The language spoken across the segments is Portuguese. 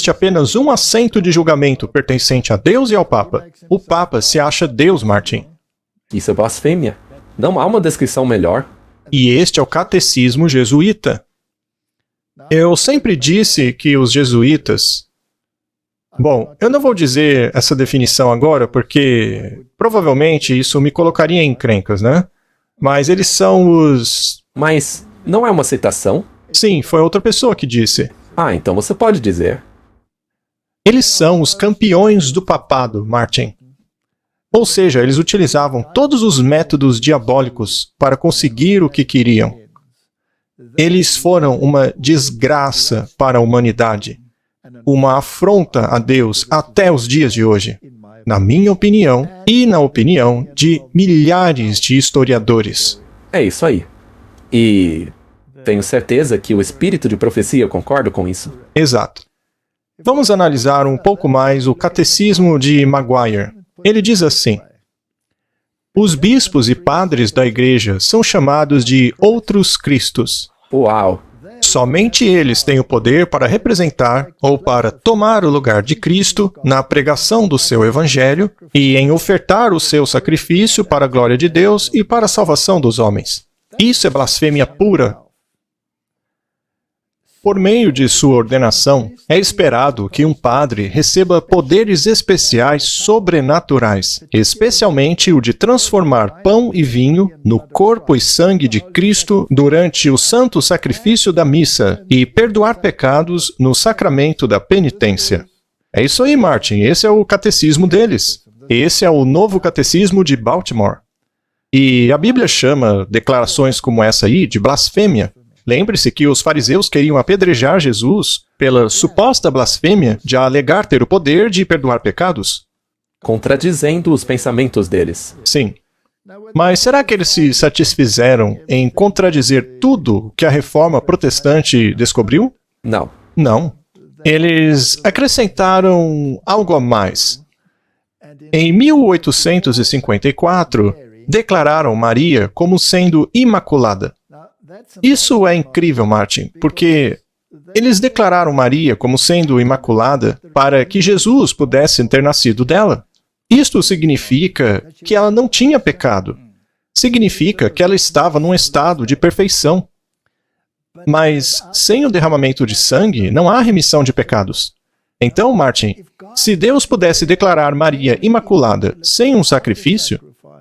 apenas um assento de julgamento pertencente a Deus e ao Papa. O Papa se acha Deus, Martin. Isso é blasfêmia. Não há uma descrição melhor. E este é o catecismo jesuíta. Eu sempre disse que os jesuítas... Bom, eu não vou dizer essa definição agora, porque provavelmente isso me colocaria em encrencas, né? Mas eles são os... Mas não é uma citação? Sim, foi outra pessoa que disse. Ah, então você pode dizer. Eles são os campeões do papado, Martin. Ou seja, eles utilizavam todos os métodos diabólicos para conseguir o que queriam. Eles foram uma desgraça para a humanidade, uma afronta a Deus até os dias de hoje, na minha opinião e na opinião de milhares de historiadores. É isso aí. E tenho certeza que o espírito de profecia concorda com isso. Exato. Vamos analisar um pouco mais o catecismo de Maguire. Ele diz assim: os bispos e padres da igreja são chamados de outros cristos. Uau! Somente eles têm o poder para representar ou para tomar o lugar de Cristo na pregação do seu evangelho e em ofertar o seu sacrifício para a glória de Deus e para a salvação dos homens. Isso é blasfêmia pura. Por meio de sua ordenação, é esperado que um padre receba poderes especiais sobrenaturais, especialmente o de transformar pão e vinho no corpo e sangue de Cristo durante o santo sacrifício da missa e perdoar pecados no sacramento da penitência. É isso aí, Martin. Esse é o catecismo deles. Esse é o novo catecismo de Baltimore. E a Bíblia chama declarações como essa aí de blasfêmia. Lembre-se que os fariseus queriam apedrejar Jesus pela suposta blasfêmia de alegar ter o poder de perdoar pecados. Contradizendo os pensamentos deles. Sim. Mas será que eles se satisfizeram em contradizer tudo que a reforma protestante descobriu? Não. Não. Eles acrescentaram algo a mais. Em 1854, declararam Maria como sendo imaculada. Isso é incrível, Martin, porque eles declararam Maria como sendo imaculada para que Jesus pudesse ter nascido dela. Isto significa que ela não tinha pecado. Significa que ela estava num estado de perfeição. Mas sem o derramamento de sangue, não há remissão de pecados. Então, Martin, se Deus pudesse declarar Maria imaculada sem um sacrifício,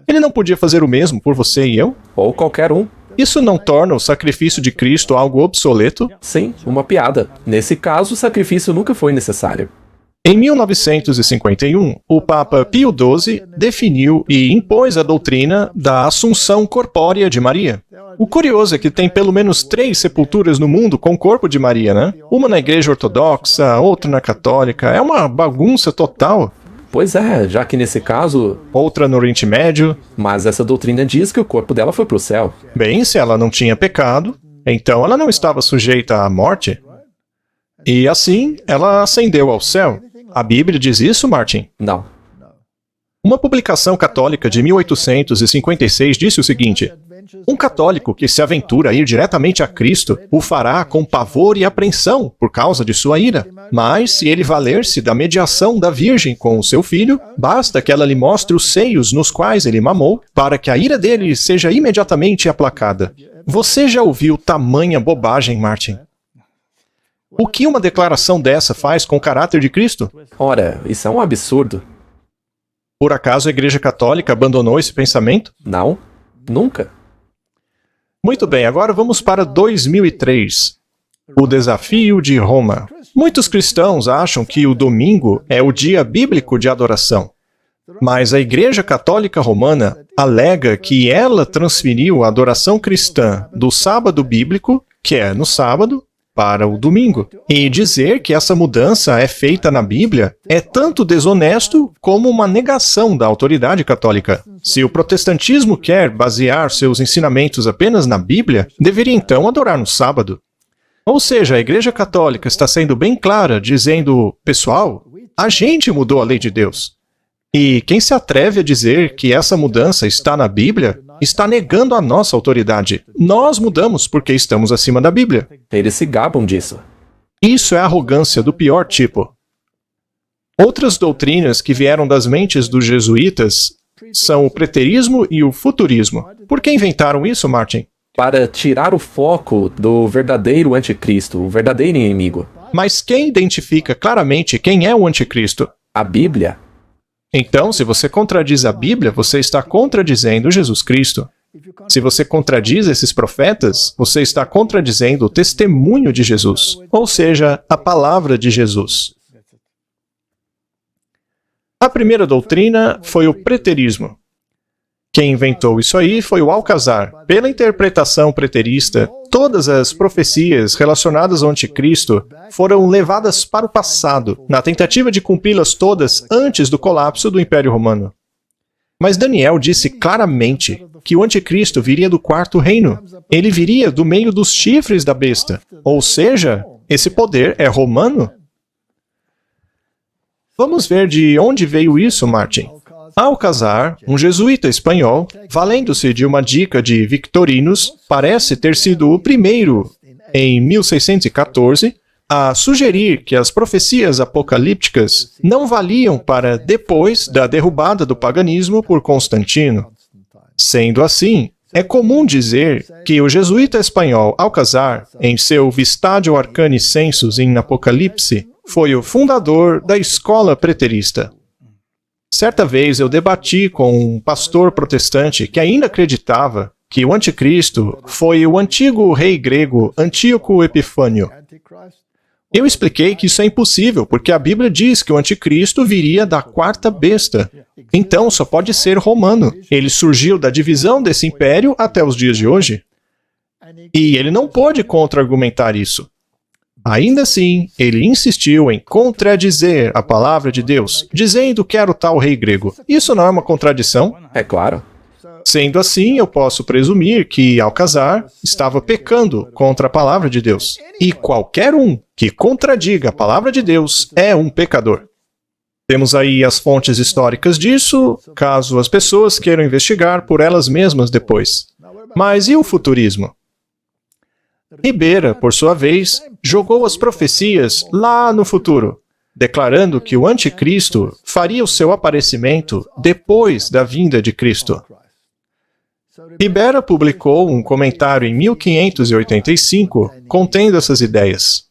Ele não podia fazer o mesmo por você e eu? Ou qualquer um. Isso não torna o sacrifício de Cristo algo obsoleto? Sim, uma piada. Nesse caso, o sacrifício nunca foi necessário. Em 1951, o Papa Pio XII definiu e impôs a doutrina da Assunção Corpórea de Maria. O curioso é que tem pelo menos 3 sepulturas no mundo com o corpo de Maria, né? Uma na Igreja Ortodoxa, outra na Católica. É uma bagunça total. Pois é, já que nesse caso... Outra no Oriente Médio. Mas essa doutrina diz que o corpo dela foi para o céu. Bem, se ela não tinha pecado, então ela não estava sujeita à morte. E assim, ela ascendeu ao céu. A Bíblia diz isso, Martin? Não. Uma publicação católica de 1856 disse o seguinte: um católico que se aventura a ir diretamente a Cristo o fará com pavor e apreensão por causa de sua ira. Mas, se ele valer-se da mediação da Virgem com o seu filho, basta que ela lhe mostre os seios nos quais ele mamou, para que a ira dele seja imediatamente aplacada. Você já ouviu tamanha bobagem, Martin? O que uma declaração dessa faz com o caráter de Cristo? Ora, isso é um absurdo. Por acaso a Igreja Católica abandonou esse pensamento? Não, nunca. Muito bem, agora vamos para 2003. O desafio de Roma. Muitos cristãos acham que o domingo é o dia bíblico de adoração. Mas a Igreja Católica Romana alega que ela transferiu a adoração cristã do sábado bíblico, que é no sábado, para o domingo. E dizer que essa mudança é feita na Bíblia é tanto desonesto como uma negação da autoridade católica. Se o protestantismo quer basear seus ensinamentos apenas na Bíblia, deveria então adorar no sábado. Ou seja, a Igreja Católica está sendo bem clara, dizendo: pessoal, a gente mudou a lei de Deus. E quem se atreve a dizer que essa mudança está na Bíblia, está negando a nossa autoridade. Nós mudamos porque estamos acima da Bíblia. Eles se gabam disso. Isso é arrogância do pior tipo. Outras doutrinas que vieram das mentes dos jesuítas são o preterismo e o futurismo. Por que inventaram isso, Martin? Para tirar o foco do verdadeiro anticristo, o verdadeiro inimigo. Mas quem identifica claramente quem é o anticristo? A Bíblia. Então, se você contradiz a Bíblia, você está contradizendo Jesus Cristo. Se você contradiz esses profetas, você está contradizendo o testemunho de Jesus, ou seja, a palavra de Jesus. A primeira doutrina foi o preterismo. Quem inventou isso aí foi o Alcazar. Pela interpretação preterista, todas as profecias relacionadas ao anticristo foram levadas para o passado, na tentativa de cumpri-las todas antes do colapso do Império Romano. Mas Daniel disse claramente que o anticristo viria do quarto reino. Ele viria do meio dos chifres da besta. Ou seja, esse poder é romano? Vamos ver de onde veio isso, Martin. Alcazar, um jesuíta espanhol, valendo-se de uma dica de Victorinos, parece ter sido o primeiro, em 1614, a sugerir que as profecias apocalípticas não valiam para depois da derrubada do paganismo por Constantino. Sendo assim, é comum dizer que o jesuíta espanhol Alcazar, em seu Vistatio Arcani Sensus in Apocalipse, foi o fundador da escola preterista. Certa vez eu debati com um pastor protestante que ainda acreditava que o anticristo foi o antigo rei grego Antíoco Epifânio. Eu expliquei que isso é impossível, porque a Bíblia diz que o anticristo viria da quarta besta. Então só pode ser romano. Ele surgiu da divisão desse império até os dias de hoje. E ele não pôde contra-argumentar isso. Ainda assim, ele insistiu em contradizer a palavra de Deus, dizendo que era o tal rei grego. Isso não é uma contradição? É claro. Sendo assim, eu posso presumir que Alcazar estava pecando contra a palavra de Deus. E qualquer um que contradiga a palavra de Deus é um pecador. Temos aí as fontes históricas disso, caso as pessoas queiram investigar por elas mesmas depois. Mas e o futurismo? Ribera, por sua vez, jogou as profecias lá no futuro, declarando que o anticristo faria o seu aparecimento depois da vinda de Cristo. Ribera publicou um comentário em 1585 contendo essas ideias.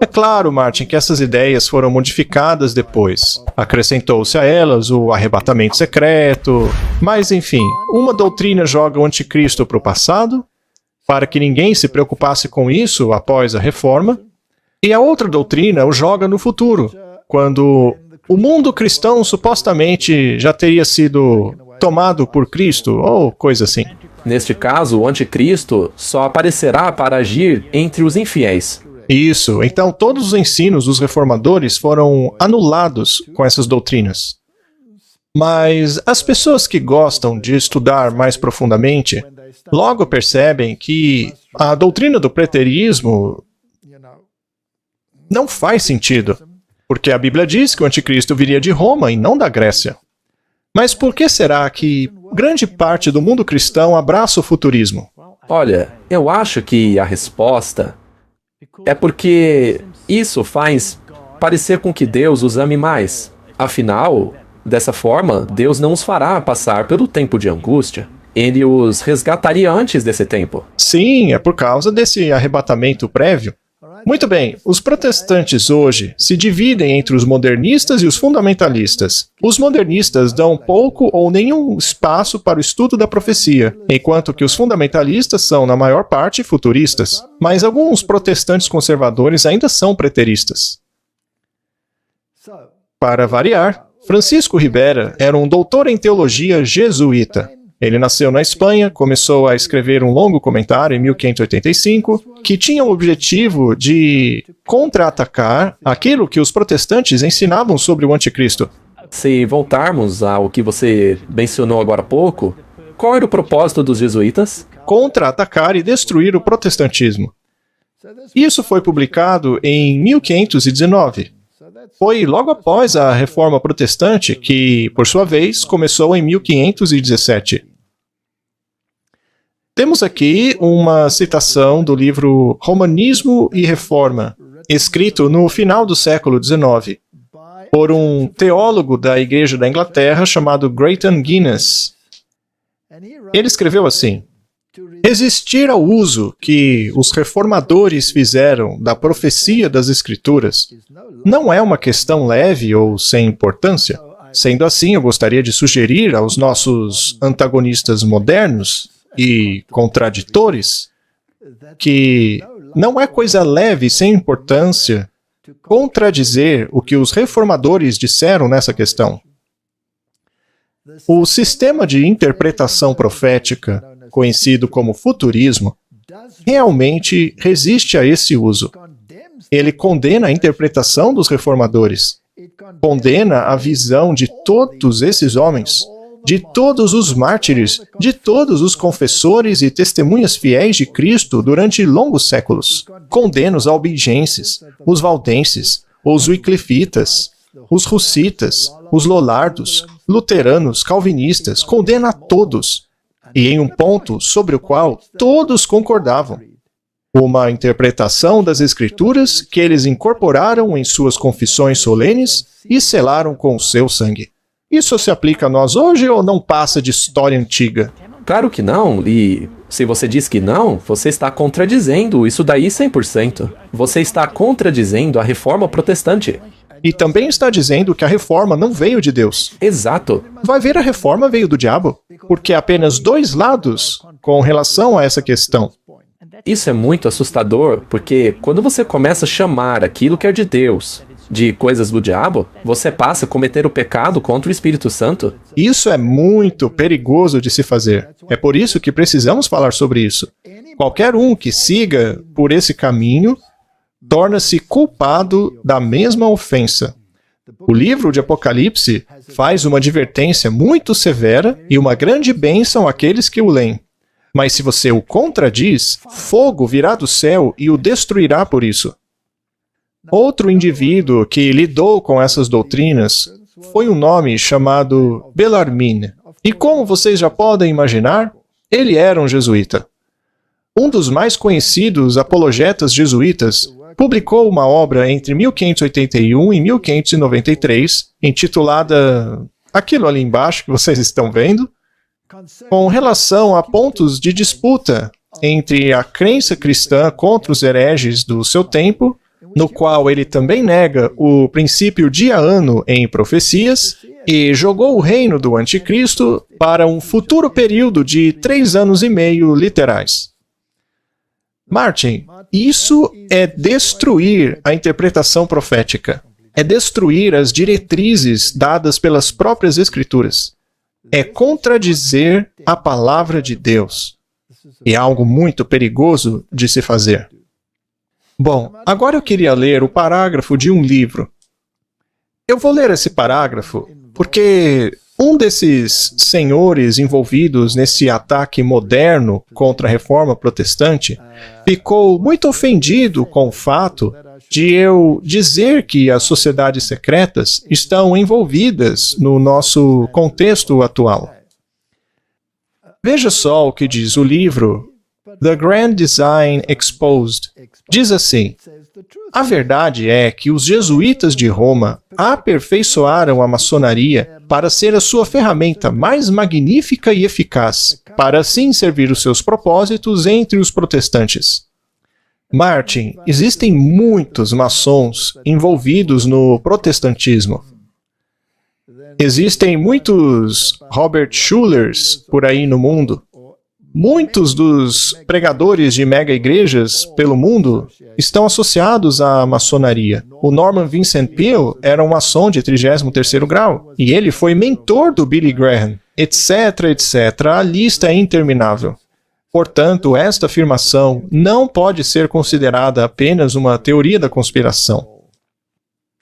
É claro, Martin, que essas ideias foram modificadas depois. Acrescentou-se a elas o arrebatamento secreto, mas enfim, uma doutrina joga o anticristo para o passado, para que ninguém se preocupasse com isso após a reforma, e a outra doutrina o joga no futuro, quando o mundo cristão supostamente já teria sido tomado por Cristo, ou coisa assim. Neste caso, o anticristo só aparecerá para agir entre os infiéis. Isso, então todos os ensinos dos reformadores foram anulados com essas doutrinas. Mas as pessoas que gostam de estudar mais profundamente logo percebem que a doutrina do preterismo não faz sentido, porque a Bíblia diz que o anticristo viria de Roma e não da Grécia. Mas por que será que grande parte do mundo cristão abraça o futurismo? Olha, eu acho que a resposta é porque isso faz parecer com que Deus os ame mais. Afinal, dessa forma, Deus não os fará passar pelo tempo de angústia. Ele os resgataria antes desse tempo. Sim, é por causa desse arrebatamento prévio. Muito bem, os protestantes hoje se dividem entre os modernistas e os fundamentalistas. Os modernistas dão pouco ou nenhum espaço para o estudo da profecia, enquanto que os fundamentalistas são, na maior parte, futuristas. Mas alguns protestantes conservadores ainda são preteristas. Para variar, Francisco Ribera era um doutor em teologia jesuíta. Ele nasceu na Espanha, começou a escrever um longo comentário em 1585, que tinha o objetivo de contra-atacar aquilo que os protestantes ensinavam sobre o anticristo. Se voltarmos ao que você mencionou agora há pouco, qual era o propósito dos jesuítas? Contra-atacar e destruir o protestantismo. Isso foi publicado em 1519. Foi logo após a Reforma Protestante, que, por sua vez, começou em 1517. Temos aqui uma citação do livro Romanismo e Reforma, escrito no final do século XIX, por um teólogo da Igreja da Inglaterra chamado Grayton Guinness. Ele escreveu assim: resistir ao uso que os reformadores fizeram da profecia das Escrituras não é uma questão leve ou sem importância. Sendo assim, eu gostaria de sugerir aos nossos antagonistas modernos e contraditores que não é coisa leve e sem importância contradizer o que os reformadores disseram nessa questão. O sistema de interpretação profética, conhecido como futurismo, realmente resiste a esse uso. Ele condena a interpretação dos reformadores, condena a visão de todos esses homens, de todos os mártires, de todos os confessores e testemunhas fiéis de Cristo durante longos séculos. Condena os albigenses, os valdenses, os wyclifitas, os russitas, os lollardos, luteranos, calvinistas, condena a todos, e em um ponto sobre o qual todos concordavam. Uma interpretação das Escrituras que eles incorporaram em suas confissões solenes e selaram com o seu sangue. Isso se aplica a nós hoje ou não passa de história antiga? Claro que não, e se você diz que não, você está contradizendo isso daí 100%. Você está contradizendo a reforma protestante. E também está dizendo que a reforma não veio de Deus. Exato. Vai ver, a reforma veio do diabo, porque há apenas dois lados com relação a essa questão. Isso é muito assustador, porque quando você começa a chamar aquilo que é de Deus de coisas do diabo, você passa a cometer o pecado contra o Espírito Santo. Isso é muito perigoso de se fazer. É por isso que precisamos falar sobre isso. Qualquer um que siga por esse caminho torna-se culpado da mesma ofensa. O livro de Apocalipse faz uma advertência muito severa e uma grande bênção àqueles que o leem. Mas se você o contradiz, fogo virá do céu e o destruirá por isso. Outro indivíduo que lidou com essas doutrinas foi um nome chamado Bellarmine. E como vocês já podem imaginar, ele era um jesuíta. Um dos mais conhecidos apologetas jesuítas publicou uma obra entre 1581 e 1593, intitulada aquilo ali embaixo que vocês estão vendo, com relação a pontos de disputa entre a crença cristã contra os hereges do seu tempo, no qual ele também nega o princípio dia-ano em profecias e jogou o reino do anticristo para um futuro período de 3 anos e meio literais. Martin, isso é destruir a interpretação profética. É destruir as diretrizes dadas pelas próprias Escrituras. É contradizer a palavra de Deus. É algo muito perigoso de se fazer. Bom, agora eu queria ler o parágrafo de um livro. Eu vou ler esse parágrafo porque um desses senhores envolvidos nesse ataque moderno contra a reforma protestante ficou muito ofendido com o fato de eu dizer que as sociedades secretas estão envolvidas no nosso contexto atual. Veja só o que diz o livro The Grand Design Exposed. Diz assim: a verdade é que os jesuítas de Roma aperfeiçoaram a maçonaria para ser a sua ferramenta mais magnífica e eficaz, para assim servir os seus propósitos entre os protestantes. Martin, existem muitos maçons envolvidos no protestantismo. Existem muitos Robert Schulers por aí no mundo. Muitos dos pregadores de mega-igrejas pelo mundo estão associados à maçonaria. O Norman Vincent Peale era um maçom de 33º grau, e ele foi mentor do Billy Graham, etc, etc. A lista é interminável. Portanto, esta afirmação não pode ser considerada apenas uma teoria da conspiração.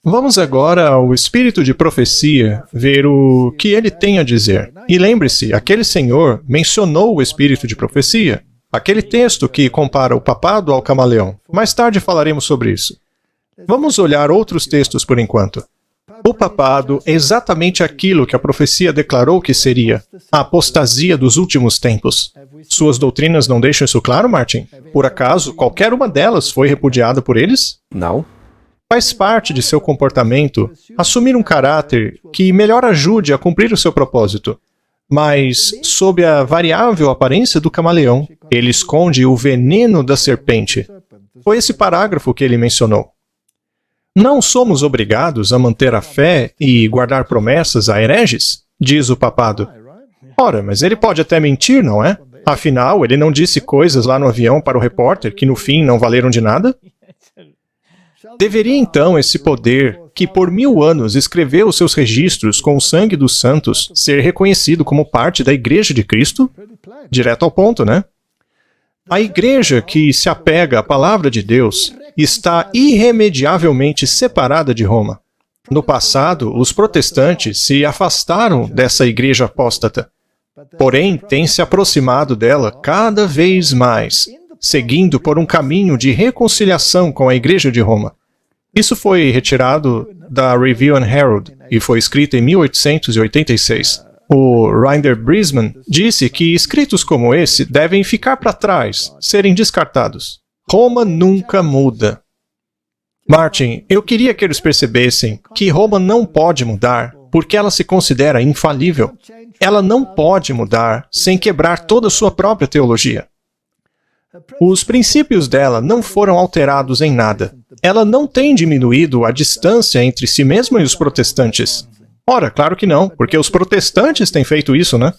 Vamos agora ao espírito de profecia, ver o que ele tem a dizer. E lembre-se, aquele senhor mencionou o espírito de profecia. Aquele texto que compara o papado ao camaleão. Mais tarde falaremos sobre isso. Vamos olhar outros textos por enquanto. O papado é exatamente aquilo que a profecia declarou que seria: a apostasia dos últimos tempos. Suas doutrinas não deixam isso claro, Martin? Por acaso, qualquer uma delas foi repudiada por eles? Não. Faz parte de seu comportamento assumir um caráter que melhor ajude a cumprir o seu propósito. Mas, sob a variável aparência do camaleão, ele esconde o veneno da serpente. Foi esse parágrafo que ele mencionou. Não somos obrigados a manter a fé e guardar promessas a hereges, diz o papado. Ora, mas ele pode até mentir, não é? Afinal, ele não disse coisas lá no avião para o repórter que no fim não valeram de nada? Deveria então esse poder, que por 1000 anos escreveu os seus registros com o sangue dos santos, ser reconhecido como parte da Igreja de Cristo? Direto ao ponto, né? A igreja que se apega à palavra de Deus está irremediavelmente separada de Roma. No passado, os protestantes se afastaram dessa igreja apóstata. Porém, têm se aproximado dela cada vez mais, seguindo por um caminho de reconciliação com a igreja de Roma. Isso foi retirado da Review and Herald e foi escrito em 1886. O Ryder Brisman disse que escritos como esse devem ficar para trás, serem descartados. Roma nunca muda. Martin, eu queria que eles percebessem que Roma não pode mudar porque ela se considera infalível. Ela não pode mudar sem quebrar toda a sua própria teologia. Os princípios dela não foram alterados em nada. Ela não tem diminuído a distância entre si mesma e os protestantes. Ora, claro que não, porque os protestantes têm feito isso, né?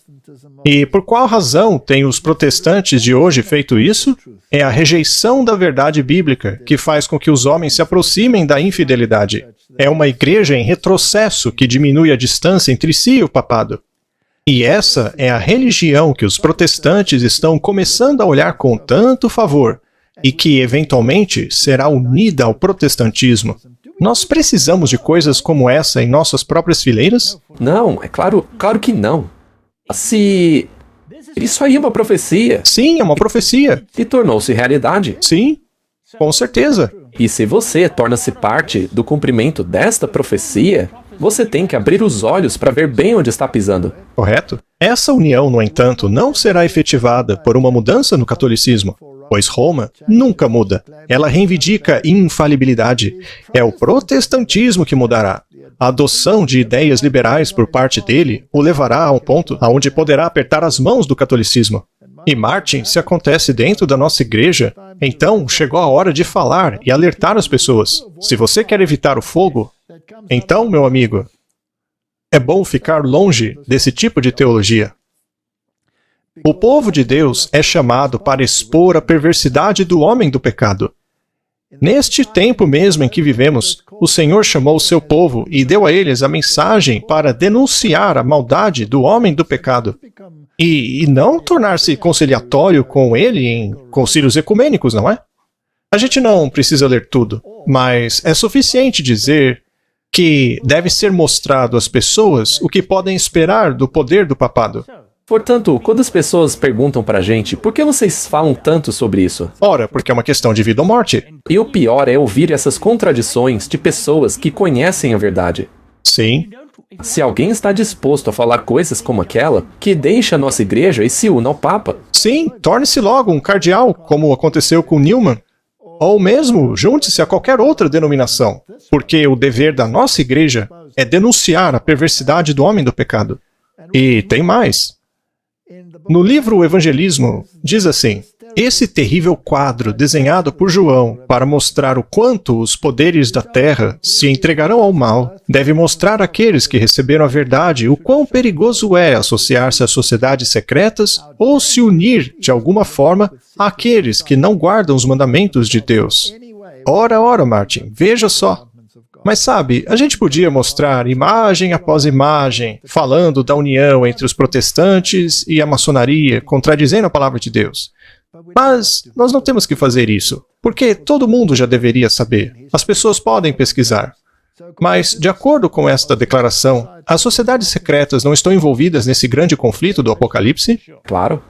E por qual razão têm os protestantes de hoje feito isso? É a rejeição da verdade bíblica que faz com que os homens se aproximem da infidelidade. É uma igreja em retrocesso que diminui a distância entre si e o papado. E essa é a religião que os protestantes estão começando a olhar com tanto favor e que, eventualmente, será unida ao protestantismo. Nós precisamos de coisas como essa em nossas próprias fileiras? Não, é claro que não. Se... Isso aí é uma profecia. Sim, é uma profecia. E tornou-se realidade. Sim, com certeza. E se você torna-se parte do cumprimento desta profecia, você tem que abrir os olhos para ver bem onde está pisando. Correto? Essa união, no entanto, não será efetivada por uma mudança no catolicismo, pois Roma nunca muda. Ela reivindica infalibilidade. É o protestantismo que mudará. A adoção de ideias liberais por parte dele o levará a um ponto onde poderá apertar as mãos do catolicismo. E Martin, se acontece dentro da nossa igreja, então chegou a hora de falar e alertar as pessoas. Se você quer evitar o fogo, então, meu amigo, é bom ficar longe desse tipo de teologia. O povo de Deus é chamado para expor a perversidade do homem do pecado. Neste tempo mesmo em que vivemos, o Senhor chamou o seu povo e deu a eles a mensagem para denunciar a maldade do homem do pecado. E não tornar-se conciliatório com ele em concílios ecumênicos, não é? A gente não precisa ler tudo, mas é suficiente dizer que deve ser mostrado às pessoas o que podem esperar do poder do papado. Portanto, quando as pessoas perguntam pra gente, por que vocês falam tanto sobre isso? Ora, porque é uma questão de vida ou morte. E o pior é ouvir essas contradições de pessoas que conhecem a verdade. Sim. Se alguém está disposto a falar coisas como aquela, que deixe a nossa igreja e se una ao Papa. Sim, torne-se logo um cardeal, como aconteceu com Newman. Ou mesmo, junte-se a qualquer outra denominação, porque o dever da nossa igreja é denunciar a perversidade do homem do pecado. E tem mais. No livro O Evangelismo, diz assim: esse terrível quadro desenhado por João para mostrar o quanto os poderes da terra se entregarão ao mal, deve mostrar àqueles que receberam a verdade o quão perigoso é associar-se a sociedades secretas ou se unir, de alguma forma, àqueles que não guardam os mandamentos de Deus. Ora, Martin, veja só. Mas sabe, a gente podia mostrar imagem após imagem, falando da união entre os protestantes e a maçonaria, contradizendo a palavra de Deus. Mas nós não temos que fazer isso, porque todo mundo já deveria saber. As pessoas podem pesquisar. Mas, de acordo com esta declaração, as sociedades secretas não estão envolvidas nesse grande conflito do Apocalipse? Claro.